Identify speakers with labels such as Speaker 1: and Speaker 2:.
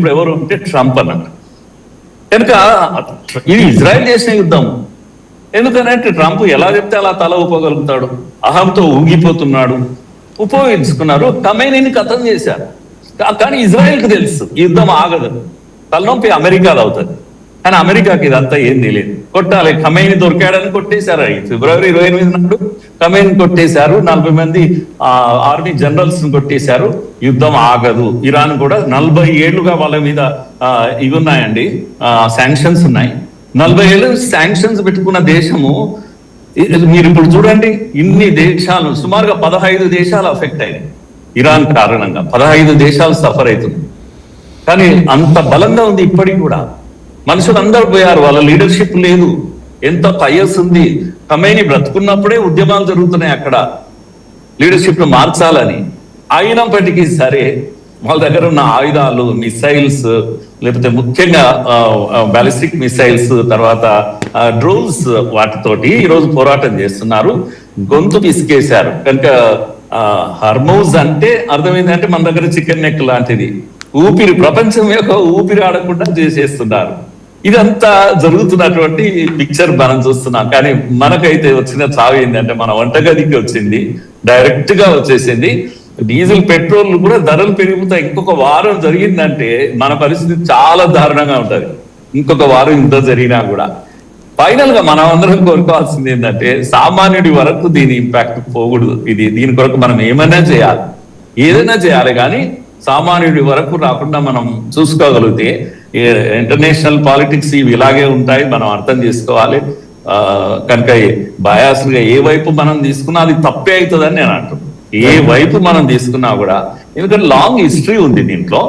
Speaker 1: ఇప్పుడు ఎవరు అంటే ట్రంప్ అన్నట్టు. కనుక ఇది ఇజ్రాయెల్ చేసిన యుద్ధం. ఎందుకనంటే ట్రంప్ ఎలా చెప్తే అలా తల ఊపగలుగుతాడు, అహంతో ఊగిపోతున్నాడు. ఉపయోగించుకున్నారు, ఖమేనీని ఖతం చేశారు. కానీ ఇజ్రాయెల్కి తెలుసు యుద్ధం ఆగదు, తలనొప్పి అమెరికాలో అవుతుంది. కానీ అమెరికాకి ఇదంతా ఏం తెలియదు. కొట్టాలి, ఖమేని దొరికాడని కొట్టేశారు. ఫిబ్రవరి 28 నాడు ఖమేని కొట్టేశారు, 40 మంది ఆర్మీ జనరల్స్ ని కొట్టేశారు. యుద్ధం ఆగదు. ఇరాన్ కూడా 40 ఏళ్లుగా వాళ్ళ మీద ఇవి ఉన్నాయండి, శాంక్షన్స్ ఉన్నాయి. 40 ఏళ్ళు శాంక్షన్స్ పెట్టుకున్న దేశము మీరు ఇప్పుడు చూడండి, ఇన్ని దేశాలు సుమారుగా 15 దేశాలు అఫెక్ట్ అయినాయి ఇరాన్ కారణంగా. 15 దేశాలు సఫర్ అవుతుంది. కానీ అంత బలంగా ఉంది ఇప్పటికి కూడా. మనుషులు అందరూ పోయారు, వాళ్ళ లీడర్షిప్ లేదు. ఎంత పయస్ ఉంది. ఖమేని బ్రతుకున్నప్పుడే ఉద్యమాలు జరుగుతున్నాయి అక్కడ, లీడర్షిప్ ను మార్చాలని. అయినప్పటికీ సరే వాళ్ళ దగ్గర ఉన్న ఆయుధాలు, మిసైల్స్, లేకపోతే ముఖ్యంగా బాలిస్టిక్ మిసైల్స్, తర్వాత డ్రోన్స్, వాటితోటి ఈరోజు పోరాటం చేస్తున్నారు. గొంతు పిసికేశారు. కనుక హర్మౌజ్ అంటే అర్థమైందంటే మన దగ్గర చికెన్ నెక్ లాంటిది. ఊపిరి, ప్రపంచం యొక్క ఊపిరి ఆడకుండా చేసేస్తున్నారు. ఇదంతా జరుగుతున్నటువంటి పిక్చర్ మనం చూస్తున్నాం. కానీ మనకైతే వచ్చిన చావు ఏంటంటే మన వంటగదికి వచ్చింది, డైరెక్ట్ గా వచ్చేసింది. డీజిల్, పెట్రోల్ కూడా ధరలు పెరుగుతాయి. ఇంకొక వారం జరిగిందంటే మన పరిస్థితి చాలా దారుణంగా ఉంటది. ఇంకొక వారం ఇంత జరిగినా కూడా ఫైనల్ గా మనం అందరం కోరుకోవాల్సింది ఏంటంటే సామాన్యుడి వరకు దీని ఇంపాక్ట్ పోకూడదు. దీని కొరకు మనం ఏమైనా చేయాలి, ఏదైనా చేయాలి. కానీ సామాన్యుడి వరకు రాకుండా మనం చూసుకోగలిగితే, ఇంటర్నేషనల్ పాలిటిక్స్ ఇవి ఇలాగే ఉంటాయి, మనం అర్థం చేసుకోవాలి. కనుక బయాస్గా ఏ వైపు మనం తీసుకున్నా అది తప్పే అవుతుందని నేను అంటున్నాను. ఏ వైపు మనం తీసుకున్నా కూడా, ఎందుకంటే లాంగ్ హిస్టరీ ఉంది దీంట్లో.